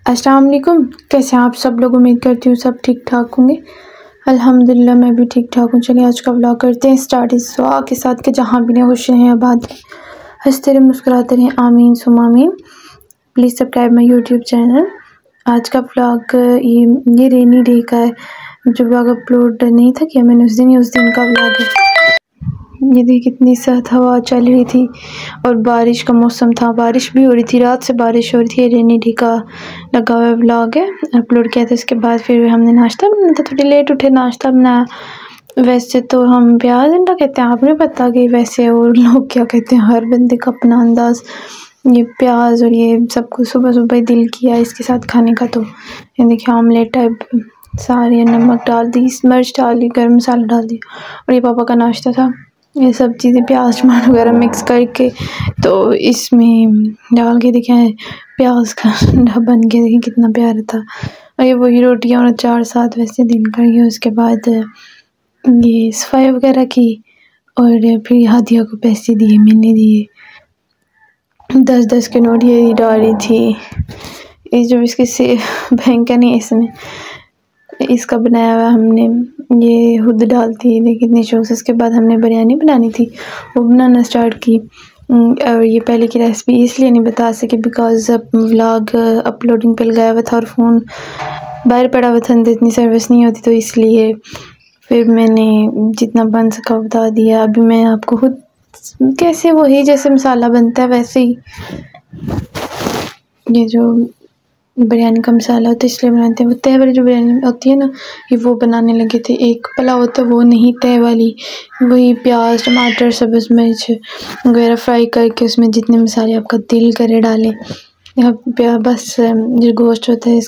अस्सलाम वालेकुम। कैसे हैं आप सब लोग? उम्मीद करती हूँ सब ठीक ठाक होंगे। अल्हम्दुलिल्लाह मैं भी ठीक ठाक हूँ। चलिए आज का व्लॉग करते हैं स्टार्ट इस दुआ के साथ कि जहाँ भी खुश रहें, आबाद हंसते रहें, मुस्कुराते रहें, आमीन सुम आमीन। Please subscribe my YouTube channel. आज का व्लॉग ये रेनी डे का है। जो व्लॉग अपलोड नहीं था किया मैंने उस दिन का व्लॉग है। ये देखिए कितनी सख्त हवा चल रही थी और बारिश का मौसम था, बारिश भी हो रही थी, रात से बारिश हो रही थी। रेनी डे का लगा हुआ व्लॉग है, अपलोड किया था। इसके बाद फिर हमने नाश्ता बनाया था, थोड़ी लेट उठे, नाश्ता बनाया। वैसे तो हम प्याज अंडा कहते हैं, आपने पता कि वैसे और लोग क्या कहते हैं, हर बंदे का अपना अंदाज़। ये प्याज और ये सब कुछ सुबह सुबह दिल किया इसके साथ खाने का, तो ये देखिए ऑमलेट टाइप सारे, नमक डाल दी, मिर्च डाल दी, गर्म मसाला डाल दिया। और ये पापा का नाश्ता था, ये सब चीज़ें प्याज टमाटर वगैरह मिक्स करके तो इसमें डाल के देखें प्याज का अंडा बन के, देखें कितना प्यारा था। और ये वही रोटियाँ और अचार साथ वैसे दिन कर गया। उसके बाद ये सफाई वगैरह की और फिर हादिया को पैसे दिए, मैंने दिए 10-10 के नोट ये डाल रही थी। ये जो इसके से बैंक का नहीं, इसमें इसका बनाया हुआ हमने, ये खुद डालती है कितनी शौक से। इसके बाद हमने बिरयानी बनानी थी, वो बनाना स्टार्ट की। और ये पहले की रेसिपी इसलिए नहीं बता सकी बिकॉज़ व्लॉग अपलोडिंग पे लगाया हुआ था और फ़ोन बाहर पड़ा हुआ था, इतनी सर्विस नहीं होती, तो इसलिए फिर मैंने जितना बन सका बता दिया। अभी मैं आपको खुद कैसे वही जैसे मसाला बनता है वैसे ही ये जो बिरयानी का मसाला होता है इसलिए बनाते हैं। वो तय वाली जो बिरयानी होती है ना, ये वो बनाने लगे थे। एक पुलाव होता है वो नहीं, तय वाली, वही प्याज टमाटर सब्ज़ मिर्च वगैरह फ्राई करके उसमें जितने मसाले आपका दिल करे डालें। यहाँ बस जो गोश्त होता है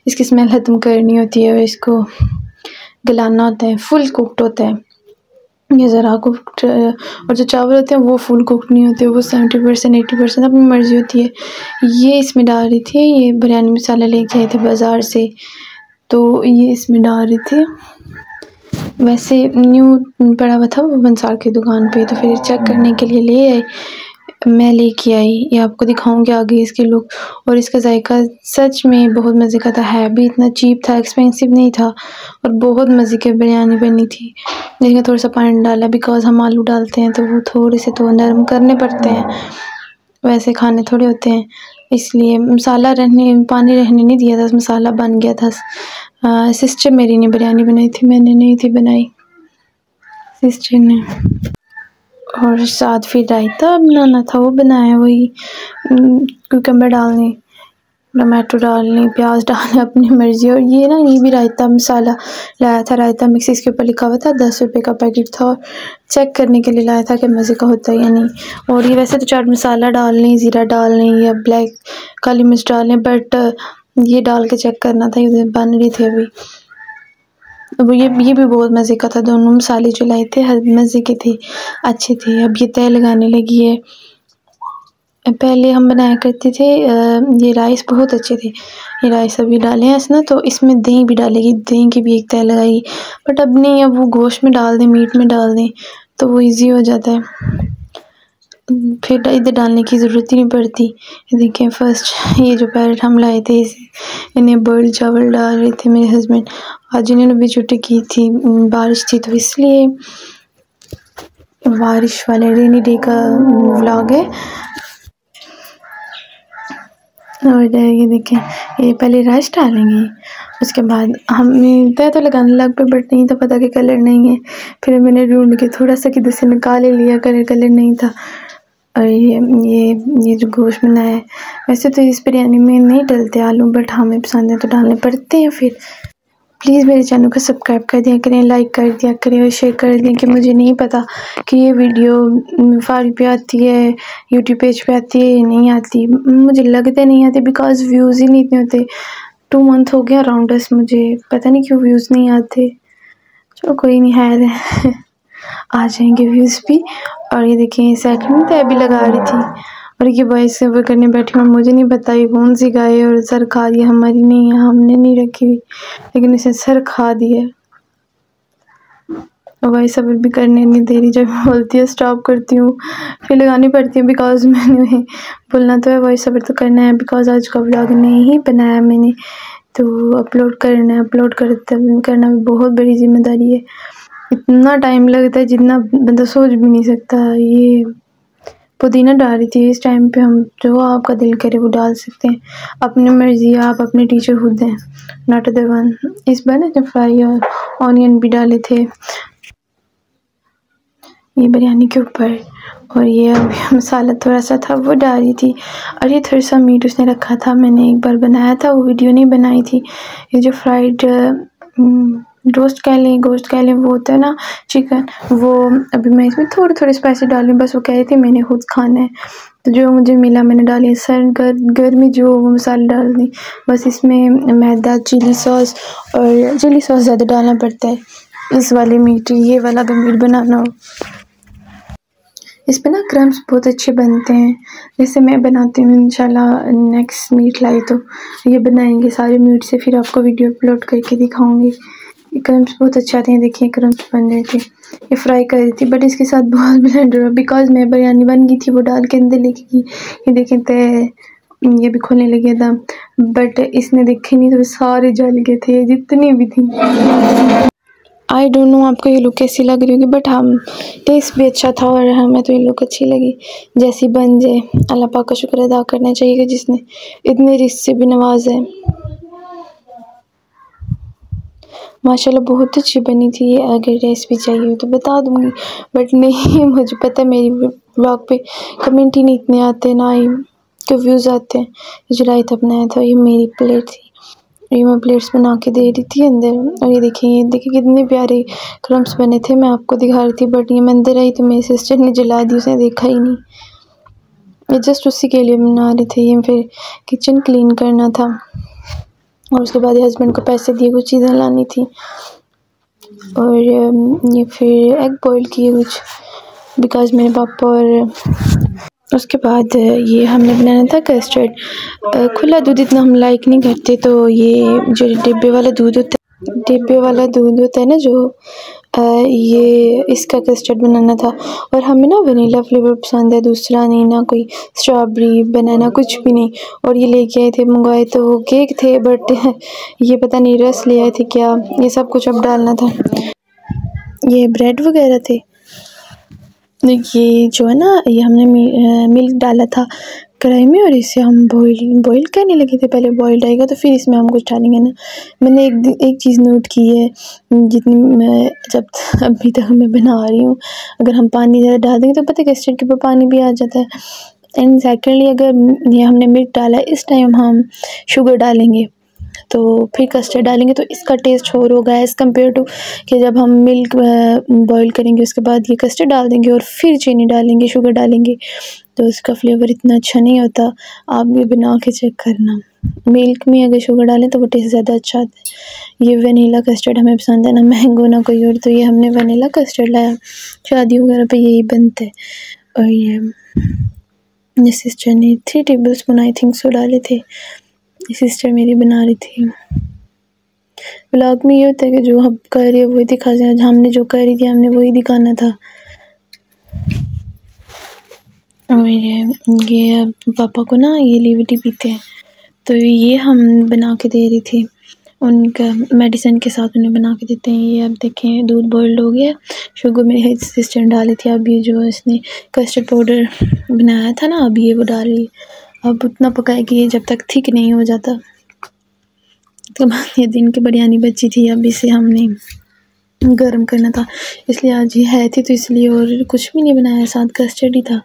इसकी स्मेल ख़त्म करनी होती है और इसको गलाना होता है। फुल कुकड होता है ये, ज़रा कुकड। और जो चावल होते हैं वो फुल कुकड नहीं होते, वो 70% 80% अपनी मर्ज़ी होती है। ये इसमें डाल रही थी, ये बिरयानी मसाला लेके आए थे बाज़ार से, तो ये इसमें डाल रही थी। वैसे न्यू पड़ा हुआ था वो बंसार की दुकान पे, तो फिर चेक करने के लिए ले आए, मैं लेके आई। ये आपको दिखाऊंगी आगे इसके लुक। और इसका जायका सच में बहुत मज़े का था, है भी इतना चीप था, एक्सपेंसिव नहीं था और बहुत मज़े की बिरयानी बनी थी। लेकिन थोड़ा सा पानी डाला बिकॉज़ हम आलू डालते हैं तो वो थोड़े से तो नरम करने पड़ते हैं, वैसे खाने थोड़े होते हैं, इसलिए मसाला पानी रहने नहीं दिया था, मसाला बन गया था। सिस्टर मेरी ने बिरयानी बनाई थी, मैंने नहीं थी बनाई, सिस्टर ने। और साथ फिर रायता बनाना था, वो बनाया, वही कुकम्बर डालने, टमाटो डालने, प्याज डालने अपनी मर्ज़ी। और ये ना, ये भी रायता मसाला लाया था, रायता मिक्स, इसके ऊपर लिखा हुआ था 10 रुपये का पैकेट था, और चेक करने के लिए लाया था कि मज़े का होता है या नहीं। और ये वैसे तो चाट मसाला डाल लें, ज़ीरा डाल लें या ब्लैक काली मिर्च डाल लें, बट ये डाल के चेक करना था, ये बन रही थी अभी। अब ये भी बहुत मज़े का था, दोनों मसाले जो लाए थे हर मज़े के थे, अच्छे थे। अब ये तय लगाने लगी है। पहले हम बनाया करते थे, ये राइस बहुत अच्छे थे, ये राइस अभी डाले हैं ना, तो इसमें दही भी डालेगी, दही की भी एक तय लगाई। बट अब नहीं, अब वो गोश्त में डाल दें, मीट में डाल दें तो वो इजी हो जाता है, फिर इधर डालने की ज़रूरत ही नहीं पड़ती। ये देखें फर्स्ट ये जो पैरेट हम लाए थे, इन्हें बॉइल्ड चावल डाल रहे थे मेरे हस्बैंड। आज इन्होंने भी छुट्टी की थी, बारिश थी, तो इसलिए बारिश वाले रेनी डे का व्लॉग है। और ये देखें, ये पहले राइस डालेंगे, उसके बाद हम तय तो लगाने लग पे, बट नहीं था पता कि कलर नहीं है। फिर मैंने ढूंढ के थोड़ा सा किधर से निकाल लिया, कलर नहीं था। और ये जो गोश्त बनाया है, वैसे तो इस बिरयानी में नहीं डलते आलू, बट हमें पसंद है तो डालने पड़ते हैं। फिर प्लीज़ मेरे चैनल को सब्सक्राइब कर दिया करें, लाइक कर दिया करें और शेयर कर दें कि मुझे नहीं पता कि ये वीडियो फारी पे आती है, यूट्यूब पेज पे आती है या नहीं आती। मुझे लगता नहीं आती बिकॉज़ व्यूज़ ही नहीं इतने होते। 2 मंथ हो गया अराउंड us, मुझे पता नहीं क्यों व्यूज़ नहीं आते। चलो कोई नहीं, है आ जाएंगे व्यूज़ भी। और ये देखिए सेकंड तय भी लगा रही थी, और ये वॉइस ओवर करने बैठी हूँ, मुझे नहीं पता ये कौन सी गाय है, और सर खा दिया, हमारी नहीं है, हमने नहीं रखी हुई, लेकिन इसे सर खा दिया। वॉइस ओवर भी करने नहीं दे रही, जब बोलती है स्टॉप करती हूँ फिर लगानी पड़ती है, बिकॉज मैंने बोलना तो है, वॉइस ओवर तो करना है, बिकॉज आज का व्लॉग नहीं बनाया मैंने, तो अपलोड करना है। अपलोड करना भी बहुत बड़ी जिम्मेदारी है, इतना टाइम लगता है जितना बंदा सोच भी नहीं सकता। ये पुदीना डाल रही थी, इस टाइम पे हम जो आपका दिल करे वो डाल सकते हैं, अपनी मर्जी, आप अपने टीचर खुद हैं, नॉट द वन। इस बार ना फ्राई और ऑनियन भी डाले थे ये बिरयानी के ऊपर, और ये अभी मसाला थोड़ा सा था वो डाली थी, और ये थोड़ा सा मीट उसने रखा था, मैंने एक बार बनाया था, वो वीडियो नहीं बनाई थी। ये जो फ्राइड रोस्ट कह लें, गोश्त कह लें, वो होता है ना चिकन, वो अभी मैं इसमें थोड़े थोड़े स्पाइसी डाली, बस वो कह रही थी मैंने खुद खाना है, तो जो मुझे मिला मैंने डाली। सर गर्मी जो वो मसाले डाल दी, बस इसमें मैदा, चिली सॉस, और चिली सॉस ज़्यादा डालना पड़ता है इस वाले मीट, ये वाला अगर मीट बनाना हो। इस पे ना क्रम्स बहुत अच्छे बनते हैं, जैसे मैं बनाती हूँ, इंशाल्लाह नेक्स्ट मीट लाई तो ये बनाएंगे सारे मीट से, फिर आपको वीडियो अपलोड करके दिखाऊंगी। ये क्रम्स बहुत अच्छे आते हैं, देखिए क्रम्स बन रहे थे, ये फ्राई कर रही थी, बट इसके साथ बहुत ब्लेंडर हुआ, बिकॉज मैं बिरयानी बन गई थी वो डाल के अंदर लेके गई, ये देखें तो ये भी खोलने लगे था, बट इसने देखे नहीं तो सारे जल गए थे जितनी भी थी। आई डोंट नो आपको ये लुक कैसी लग रही होगी, बट हम टेस्ट भी अच्छा था और हमें तो ये लुक अच्छी लगी। जैसी बन जाए अल्लाह पाक का शुक्र अदा करना चाहिए कि जिसने इतने रिस्क से भी नवाजा है। माशाल्लाह बहुत अच्छी बनी थी ये, अगर रेसिपी चाहिए हो तो बता दूँगी, बट नहीं मुझे पता है मेरी ब्लॉग पे कमेंट ही नहीं इतने आते, ना ही के व्यूज़ आते हैं। जो रायता बनाया था ये मेरी प्लेट थी, ये मैं प्लेट्स बना के दे रही थी अंदर, और ये देखिए कितने प्यारे क्रम्स बने थे, मैं आपको दिखा रही थी, बट ये मैं अंदर आई तो मेरी सिस्टर ने जला दी, उसने देखा ही नहीं, ये जस्ट उसी के लिए बना रहे थे। ये फिर किचन क्लीन करना था, और उसके बाद हस्बैंड को पैसे दिए, कुछ चीज़ें लानी थी, और ये फिर एग बॉईल किए कुछ, बिकॉज मेरे पापा, और उसके बाद ये हमने बनाना था कस्टर्ड। खुला दूध इतना हम लाइक नहीं करते, तो ये जो डिब्बे वाला दूध होता है ना जो, ये इसका कस्टर्ड बनाना था, और हमें ना वनीला फ्लेवर पसंद है, दूसरा नहीं, ना कोई स्ट्रॉबेरी बनाना कुछ भी नहीं। और ये लेके आए थे, मंगवाए तो वो केक थे, बट ये पता नहीं रस ले आए थे क्या, ये सब कुछ अब डालना था। ये ब्रेड वगैरह थे, ये जो है ना, ये हमने मिल्क डाला था कढ़ाई में, और इसे हम बॉईल करने लगे थे, पहले बॉइल्ड आएगा तो फिर इसमें हम कुछ डालेंगे ना। मैंने एक चीज़ नोट की है, जितनी मैं जब अभी तक मैं बना रही हूँ, अगर हम पानी ज़्यादा डाल देंगे तो पता है कस्टर्ड के ऊपर पानी भी आ जाता है, एंड सेकेंडली अगर ये हमने मिल्क डाला है, इस टाइम हम शुगर डालेंगे तो फिर कस्टर्ड डालेंगे तो इसका टेस्ट और होगा एज़ कम्पेयर टू कि जब हम मिल्क बॉईल करेंगे उसके बाद ये कस्टर्ड डाल देंगे और फिर चीनी डालेंगे, शुगर डालेंगे, तो इसका फ्लेवर इतना अच्छा नहीं होता। आप भी बना के चेक करना, मिल्क में अगर शुगर डालें तो वो टेस्ट ज़्यादा अच्छा आता है। ये वनीला कस्टर्ड हमें पसंद है, ना मैंगो ना कोई और, तो ये हमने वनीला कस्टर्ड लाया, शादी वगैरह पे यही बनता है। और ये सिस्टर ने 3 टेबलस्पून आई थिंक सो डाले थे, सिस्टर मेरी बना रही थी। व्लॉग में ये होता है कि जो हम कर रहे हैं वही दिखा जाए, हमने जो कर रही थी हमने वही दिखाना था। और ये पापा को ना ये लिविटी पीते हैं, तो ये हम बना के दे रही थी, उनका मेडिसिन के साथ उन्हें बना के देते हैं। ये अब देखें दूध बॉइल्ड हो गया, शुगर मेरी सिस्टर डाली थी, अब ये जो इसने कस्टर्ड पाउडर बनाया था ना, अब ये वो डाल रही है। अब उतना पकाएगी ये जब तक थिक नहीं हो जाता। तो ये दिन की बिरयानी बची थी, अब इसे हमने गर्म करना था, इसलिए आज ये है थी तो इसलिए, और कुछ भी नहीं बनाया, साथ कस्टर्ड ही था।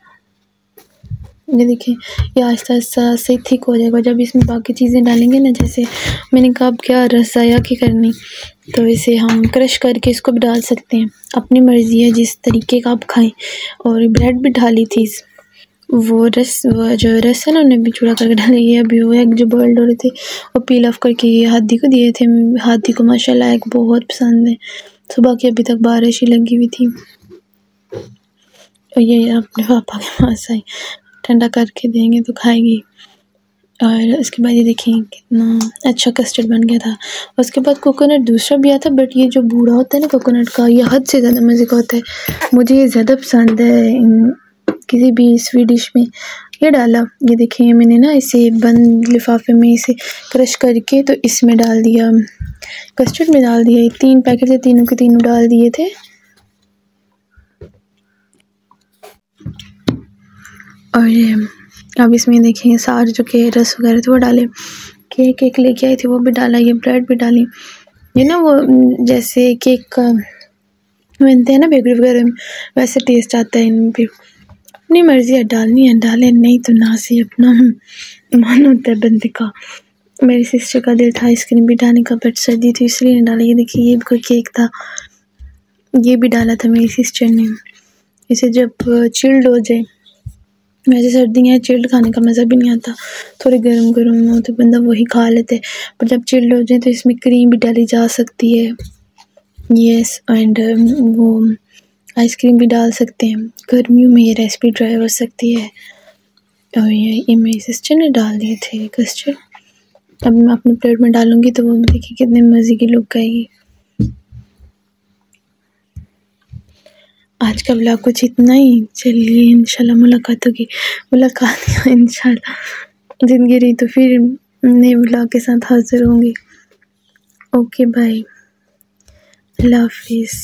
ये देखिए ये आहिस्ता आहिस्ता से थिक हो जाएगा, जब इसमें बाकी चीज़ें डालेंगे ना, जैसे मैंने कहा अब क्या रसाया की करनी, तो इसे हम क्रश करके इसको भी डाल सकते हैं, अपनी मर्ज़ी है जिस तरीके का आप खाएं। और ब्रेड भी डाली थी, वो जो रस है ना उन्हें भी चूड़ा करके डाली। ये अभी वो एग जो बॉइल्ड हो रहे थे वो पील ऑफ करके ये हादी को दिए थे, हादी को माशाल्लाह एग बहुत पसंद है, सुबह की अभी तक बारिश ही लगी हुई थी। और ये अपने पापा के पास आई, ठंडा करके देंगे तो खाएगी। और उसके बाद ये देखिए कितना अच्छा कस्टर्ड बन गया था। उसके बाद कोकोनट दूसरा भी आया था, बट ये जो बूढ़ा होता है ना कोकोनट का, ये हद से ज़्यादा मज़े का होता है। मुझे ये ज़्यादा पसंद है इन किसी भी स्वीट डिश में। ये डाला, ये देखिए मैंने ना इसे बंद लिफाफे में इसे क्रश करके तो इसमें डाल दिया, कस्टर्ड में डाल दिया। 3 पैकेट थे, तीनों के तीनों डाल दिए थे। और अब इसमें देखिए सारे जो के रस वगैरह थे वो डाले, केक लेके आई थी वो भी डाला, ये ब्रेड भी डाली। ये ना वो जैसे केक का बनते हैं ना बेकरी वगैरह में, वैसे टेस्ट आता है इनमें भी। अपनी मर्ज़ी है, डालनी है डालें, नहीं तो ना से अपना मन होता है बंदे का। मेरी सिस्टर का दिल था आइसक्रीम भी डालने का, बट सर्दी थी इसलिए नहीं डाला। ये देखिए ये भी कोई केक था, ये भी डाला था मेरी सिस्टर ने। इसे जब चिल्ड हो जाए, वैसे सर्दियाँ चिल्ड खाने का मज़ा भी नहीं आता, थोड़े गर्म गर्म हो तो बंदा वही खा लेते है, पर जब चिल्ड हो जाए तो इसमें क्रीम भी डाली जा सकती है। यस, एंड वो आइसक्रीम भी डाल सकते हैं। गर्मियों में ये रेसिपी ट्राई हो सकती है। और ये मेरी सिस्टर ने डाल दिए थे कस्टर्ड। अब मैं अपने प्लेट में डालूँगी तो वो देखिए कितने मज़े की लुक आएगी। आज का व्लॉग कुछ इतना ही। चलिए इंशाल्लाह मुलाकात इंशाल्लाह। ज़िंदगी रही तो फिर नए व्लॉग के साथ हाज़िर होंगी। ओके बाय, अल्लाह हाफ़िज़।